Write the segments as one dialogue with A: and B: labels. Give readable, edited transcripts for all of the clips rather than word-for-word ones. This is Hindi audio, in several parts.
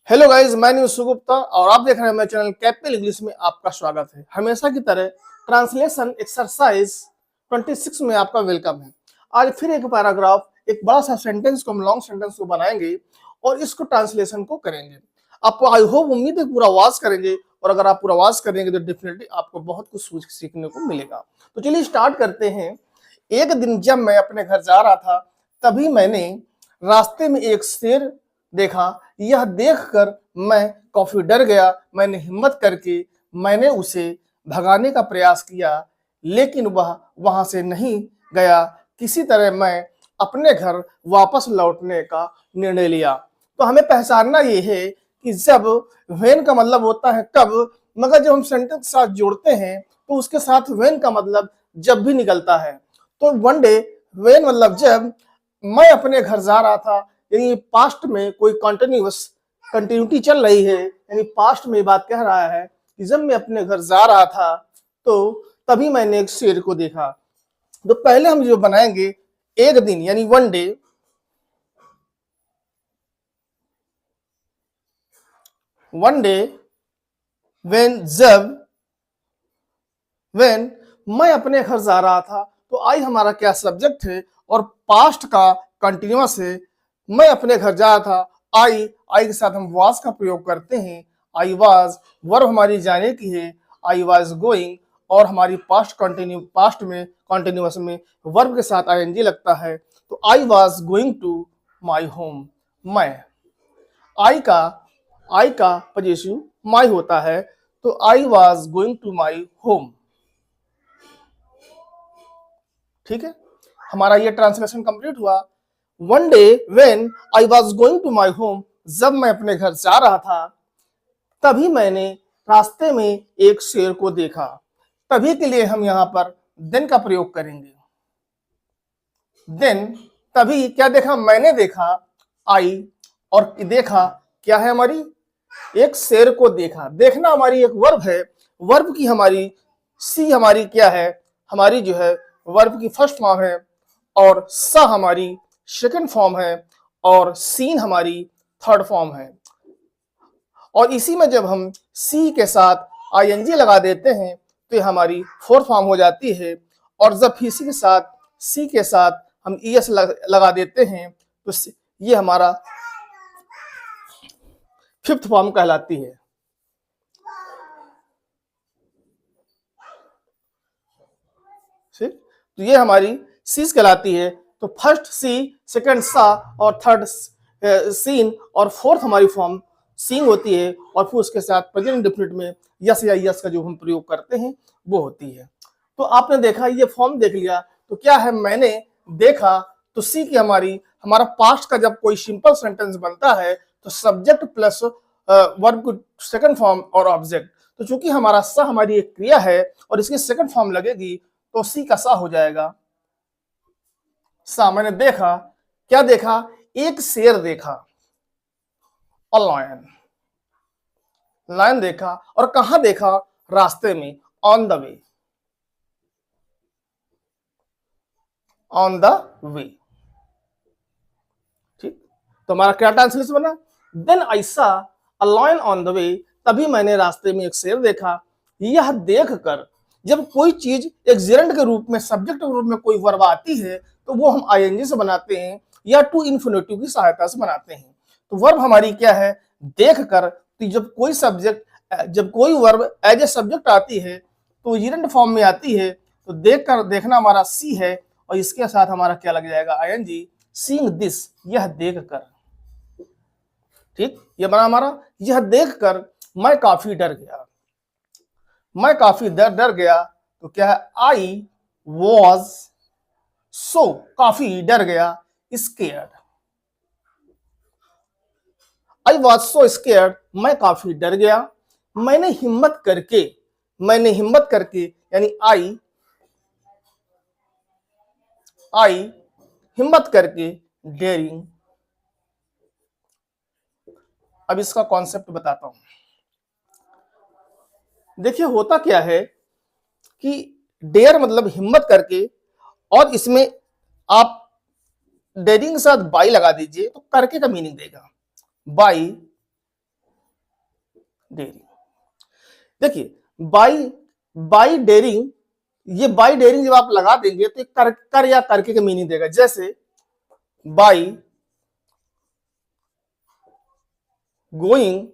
A: हेलो गाइस, मैं न्यूज सुगुप्ता और आप देख रहे हैं मेरे चैनल कैपिटल इंग्लिश में आपका स्वागत है। हमेशा की तरह ट्रांसलेशन एक्सरसाइज 26 में आपका वेलकम है। आज फिर एक पैराग्राफ, एक बड़ा सा सेंटेंस को हम लॉन्ग सेंटेंस को बनाएंगे और इसको ट्रांसलेशन को करेंगे। आपको आई होप उम्मीद है पूरा आवाज करेंगे, और अगर आप पूरा आवाज करेंगे तो डेफिनेटली आपको बहुत कुछ सीखने को मिलेगा। तो चलिए स्टार्ट करते हैं। एक दिन जब मैं अपने घर जा रहा था, तभी मैंने रास्ते में एक शेर देखा। यह देखकर मैं काफी डर गया। मैंने हिम्मत करके मैंने उसे भगाने का प्रयास किया, लेकिन वह वहां से नहीं गया। किसी तरह मैं अपने घर वापस लौटने का निर्णय लिया। तो हमें पहचानना ये है कि जब व्हेन का मतलब होता है कब, मगर जब हम सेंटेंस के साथ जोड़ते हैं तो उसके साथ व्हेन का मतलब जब भी निकलता है। तो वन डे, व्हेन मतलब जब। मैं अपने घर जा रहा था, यानी पास्ट में कोई कंटिन्यूटी चल रही है, यानी पास्ट में बात कह रहा है कि जब मैं अपने घर जा रहा था तो तभी मैंने एक शेर को देखा। तो पहले हम जो बनाएंगे एक दिन, यानी one day. One day, when जब, व्हेन मैं अपने घर जा रहा था। तो आई हमारा क्या सब्जेक्ट है और पास्ट का कंटिन्यूअस है। मैं अपने घर जा रहा था। आई के साथ हम वाज का प्रयोग करते हैं। आई वाज, वर्ब हमारी जाने की है। आई वाज गोइंग, और हमारी पास्ट में कंटिन्यूअस में वर्ब के साथ आईएनजी लगता है। तो I was going to my home. मैं, आई का पजेसिव माई होता है, तो I was going to my home. ठीक है, हमारा ये ट्रांसलेशन कंप्लीट हुआ। One day when I was going to my home, जब मैं अपने घर जा रहा था, तभी मैंने रास्ते में एक शेर को देखा। तभी के लिए हम यहाँ पर देन का प्रयोग करेंगे। देन, तभी क्या देखा? मैंने देखा। आई, और देखा क्या है हमारी? एक शेर को देखा। देखना हमारी एक वर्ब है। वर्ब की हमारी सी हमारी क्या है? हमारी जो है वर्ब की फर्स्ट फॉर्म है, और स हमारी सेकंड फॉर्म है, और सीन हमारी थर्ड फॉर्म है। और इसी में जब हम सी के साथ आईएनजी लगा देते हैं तो ये हमारी फोर्थ फॉर्म हो जाती है। और जब इसी के साथ सी के साथ हम ईएस लगा देते हैं तो ये हमारा फिफ्थ फॉर्म कहलाती है। ठीक, तो ये हमारी सीज कहलाती है। तो फर्स्ट सी, सेकंड सा, और थर्ड सीन, और फोर्थ हमारी फॉर्म सीन होती है। और फिर उसके साथ प्रेजेंट इंडेफिनिट में यस या यस का जो हम प्रयोग करते हैं वो होती है। तो आपने देखा, ये फॉर्म देख लिया। तो क्या है? मैंने देखा। तो सी की हमारा पास्ट का जब कोई सिंपल सेंटेंस बनता है तो सब्जेक्ट प्लस वर्ब की सेकंड फॉर्म और ऑब्जेक्ट। तो चूंकि हमारा सा हमारी एक क्रिया है और इसकी सेकंड फॉर्म लगेगी, तो सी का सा हो जाएगा। सा, मैंने देखा। क्या देखा? एक शेर देखा। अ लायन, लायन देखा। और कहां देखा? रास्ते में, on the way, on the way. ठीक, तो हमारा क्या ट्रांसलेशन बना? Then I saw a lion on the way, तभी मैंने रास्ते में एक शेर देखा। यह देखकर, जब कोई चीज एक जेरेंट के रूप में, सब्जेक्ट के रूप में कोई वर्ब आती है तो वो हम आईएनजी से बनाते हैं या टू इन्फिनेटिव की सहायता से बनाते हैं। तो वर्ब हमारी क्या है? देखकर। तो जब कोई वर्ब एज ए सब्जेक्ट आती है तो जेरेंट फॉर्म में आती है। तो देखकर, देखना हमारा सी है, और इसके साथ हमारा क्या लग जाएगा? आईएनजी। सीइंग दिस, यह देखकर। ठीक, ये बना हमारा यह देखकर मैं काफी डर गया। मैं काफी डर गया। तो क्या है? आई वॉज सो, काफी डर गया, scared. I was so scared, मैं काफी डर गया। मैंने हिम्मत करके, यानी आई हिम्मत करके, डेयरिंग। अब इसका कॉन्सेप्ट बताता हूं। देखिए होता क्या है कि डेयर मतलब हिम्मत करके, और इसमें आप डेयरिंग के साथ बाई लगा दीजिए तो करके का मीनिंग देगा। By daring. देखिए बाई बाई डेयरिंग, ये बाई डेयरिंग जब आप लगा देंगे तो कर या करके का मीनिंग देगा। जैसे by going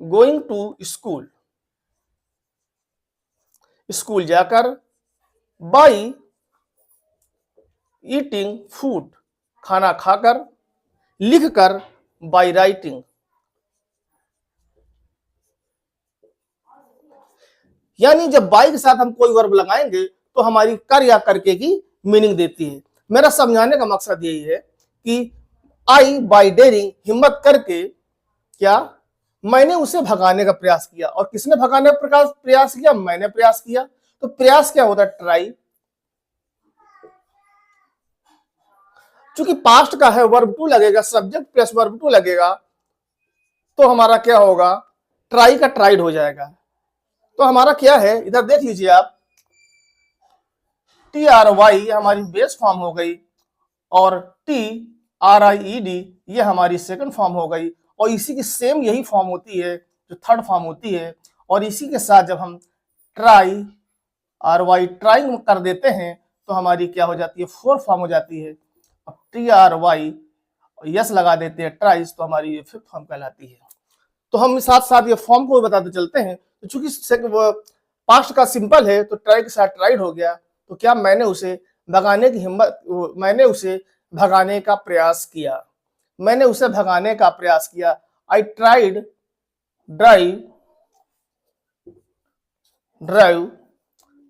A: going to school, school जाकर। बाई ईटिंग फूड, खाना खाकर। लिखकर, बाई राइटिंग। यानी जब बाई के साथ हम कोई वर्ब लगाएंगे तो हमारी कर या करके की मीनिंग देती है। मेरा समझाने का मकसद यही है कि आई बाई डेयरिंग, हिम्मत करके क्या, मैंने उसे भगाने का प्रयास किया। और किसने भगाने का प्रयास किया? मैंने प्रयास किया। तो प्रयास क्या होता है? ट्राई। चूंकि पास्ट का है, वर्ब टू लगेगा, सब्जेक्ट प्लस वर्ब टू लगेगा, तो हमारा क्या होगा? ट्राई का ट्राइड हो जाएगा। तो हमारा क्या है, इधर देख लीजिए आप, टी आर वाई हमारी बेस फॉर्म हो गई, और टी आर आई ई डी ये हमारी सेकंड फॉर्म हो गई। और इसी की सेम यही फॉर्म होती है जो थर्ड फॉर्म होती है। और इसी के साथ जब हम ट्राई आर वाई ट्राइंग कर देते हैं तो हमारी क्या हो जाती है? फोर्थ फॉर्म हो जाती है। अब टी आर वाई यस लगा देते हैं, ट्राइज, तो हमारी ये फिफ्थ फॉर्म कहलाती है। तो हम साथ साथ ये फॉर्म को भी बताते चलते हैं। तो चूंकि पास्ट का सिंपल है तो ट्राई के साथ ट्राइड हो गया। तो क्या, मैंने उसे भगाने की हिम्मत, मैंने उसे भगाने का प्रयास किया। मैंने उसे भगाने का प्रयास किया। I tried drive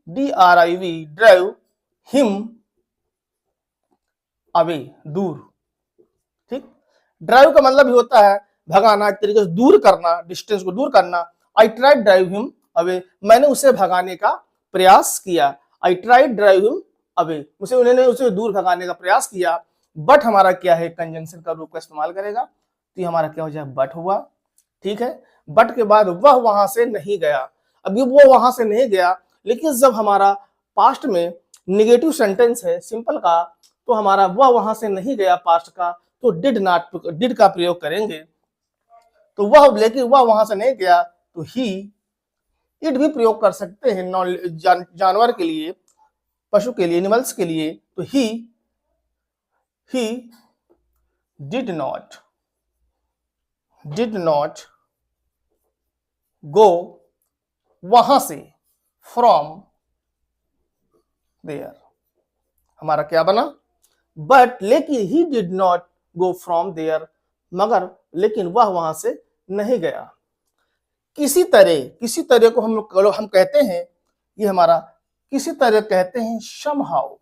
A: DRIV drive him away, दूर। ठीक, ड्राइव का मतलब ही होता है भगाना, एक तरीके से दूर करना, डिस्टेंस को दूर करना। I tried drive him away, मैंने उसे भगाने का प्रयास किया। I tried drive him away, उन्होंने उसे दूर भगाने का प्रयास किया। बट हमारा क्या है? कंजंक्शन का रूप का इस्तेमाल करेगा, तो हमारा क्या हो जाए? बट हुआ। ठीक है, बट के बाद वह वहां से नहीं गया। अभी वो वहां से नहीं गया, लेकिन जब हमारा पास्ट में निगेटिव सेंटेंस है सिंपल का, तो हमारा वह वहां से नहीं गया पास्ट का, तो डिड का प्रयोग करेंगे। तो वह, लेकिन वह वहां से नहीं गया, तो ही इट भी प्रयोग कर सकते हैं जानवर के लिए, पशु के लिए, एनिमल्स के लिए। तो ही डिड नॉट गो, वहां से, फ्रॉम देयर, हमारा क्या बना? बट, लेकिन he did not go from there, मगर लेकिन वह वहां से नहीं गया। किसी तरह को हम कहते हैं, ये हमारा किसी तरह कहते हैं somehow,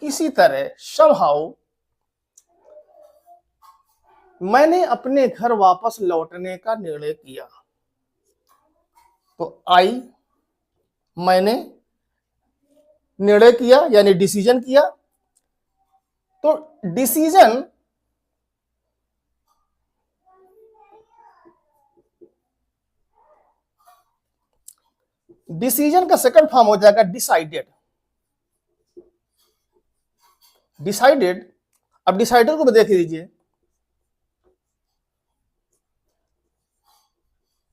A: किसी तरह somehow। मैंने अपने घर वापस लौटने का निर्णय किया। तो आई, मैंने, निर्णय किया यानी डिसीजन किया। तो डिसीजन का सेकंड फॉर्म हो जाएगा डिसाइडेड। अब डिसाइडेड को भी देख लीजिए,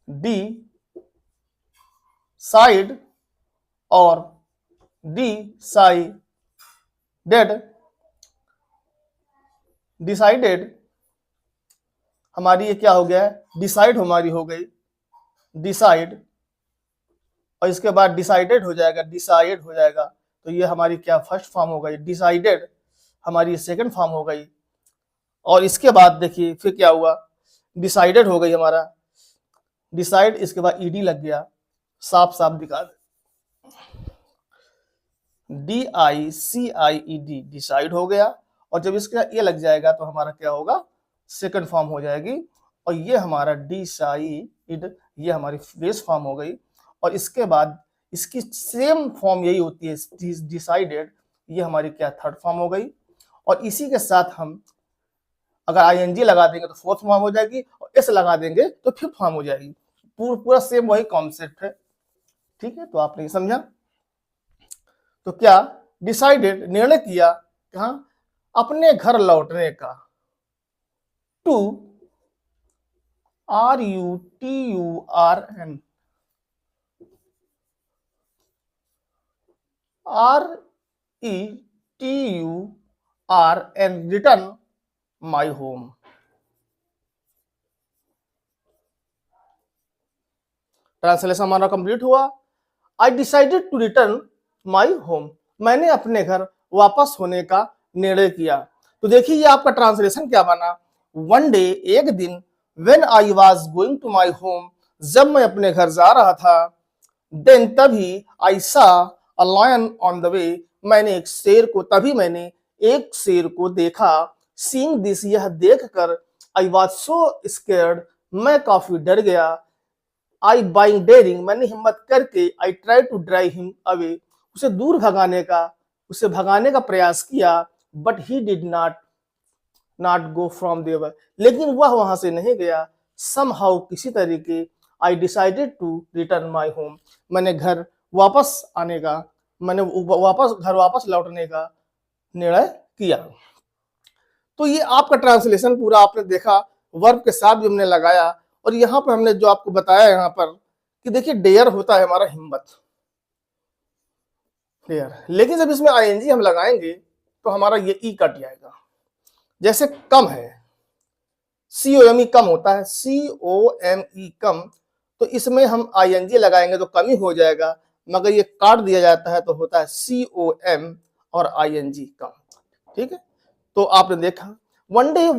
A: डी साइड और डिसाइडेड हमारी ये क्या हो गया? डिसाइड हमारी हो गई, डिसाइड, और इसके बाद डिसाइडेड हो जाएगा, डिसाइड हो जाएगा। तो ये हमारी क्या फर्स्ट फॉर्म हो गई, डिसाइडेड हमारी सेकंड फॉर्म हो गई। और इसके बाद देखिए फिर क्या हुआ, डिसाइडेड हो गई हमारा, डिसाइड, इसके बाद ईडी लग गया, साफ साफ दिखा दे, DICIED डिसाइड हो गया। और जब इसका ये लग जाएगा तो हमारा क्या होगा? सेकंड फॉर्म हो जाएगी। और ये हमारा डिसाइड, ये हमारी बेस फॉर्म हो गई। और इसके बाद इसकी सेम फॉर्म यही होती है डिसाइडेड, ये हमारी क्या? थर्ड फॉर्म हो गई। और इसी के साथ हम अगर ING लगा देंगे तो फोर्थ फॉर्म हो जाएगी, और S लगा देंगे तो फिफ्थ फॉर्म हो जाएगी। पूरा सेम वही कॉन्सेप्ट है। ठीक है, तो आपने समझा। तो क्या डिसाइडेड निर्णय किया, कहा अपने घर लौटने का, to RUTURN RETURN return my home. Translation हमारा कंप्लीट हुआ। I decided to return my home, मैंने अपने घर वापस होने का निर्णय किया। तो देखिए ये आपका ट्रांसलेशन क्या बना, वन डे एक दिन, when I was going to my home, जब मैं अपने घर जा रहा था, देन तभी I saw a lion on the way, मैंने एक शेर को, तभी मैंने एक शेर को देखा, सीइंग दिस, यह देखकर, आई वाज सो स्कैर्ड, मैं काफी डर गया, आई बाइंग डेयरिंग, मैंने हिम्मत करके, I try to drive him away, उसे दूर भगाने का, उसे भगाने का प्रयास किया, but he did not go from there, लेकिन वह वहां से नहीं गया, समहाउ किसी तरीके, I decided to return my home, मैंने घर वापस आने का, मैंने घर वापस लौटने का निर्णय किया। तो ये आपका ट्रांसलेशन पूरा आपने देखा, वर्ब के साथ भी हमने लगाया, और यहां पर हमने जो आपको बताया यहां पर कि देखिए डेयर होता है हमारा हिम्मत, डेयर, लेकिन जब इसमें आईएनजी हम लगाएंगे तो हमारा ये ई कट जाएगा। जैसे कम है, COME कम होता है, COME कम, तो इसमें हम आईएनजी लगाएंगे तो कम ही हो जाएगा, मगर ये काट दिया जाता है तो होता है COM और आईएनजी कम। ठीक है, तो आपने देखा, one day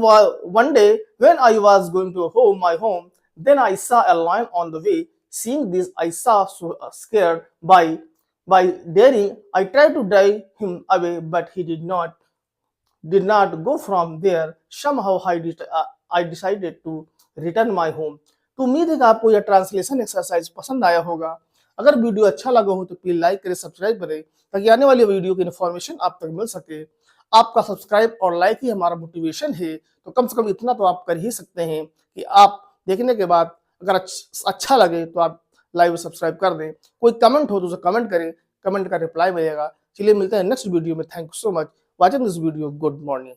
A: when I was going to my home, then I saw a lion on the way, seeing this I saw so scared, by daring I tried to drive him away, but he did not go from there, somehow I decided to return my home। तो उम्मीद है कि आपको यह ट्रांसलेशन एक्सरसाइज पसंद आया होगा। अगर वीडियो अच्छा लगा हो तो प्लीज लाइक करें, सब्सक्राइब करें, ताकि आने वाली वीडियो की इन्फॉर्मेशन आप तक मिल सके। आपका सब्सक्राइब और लाइक ही हमारा मोटिवेशन है, तो कम से कम इतना तो आप कर ही सकते हैं कि आप देखने के बाद अगर अच्छा लगे तो आप लाइव सब्सक्राइब कर दें। कोई कमेंट हो तो उसे कमेंट करें, कमेंट का रिप्लाई मिलेगा। चलिए मिलते हैं नेक्स्ट वीडियो में। Thank you so much watching this video. Good morning.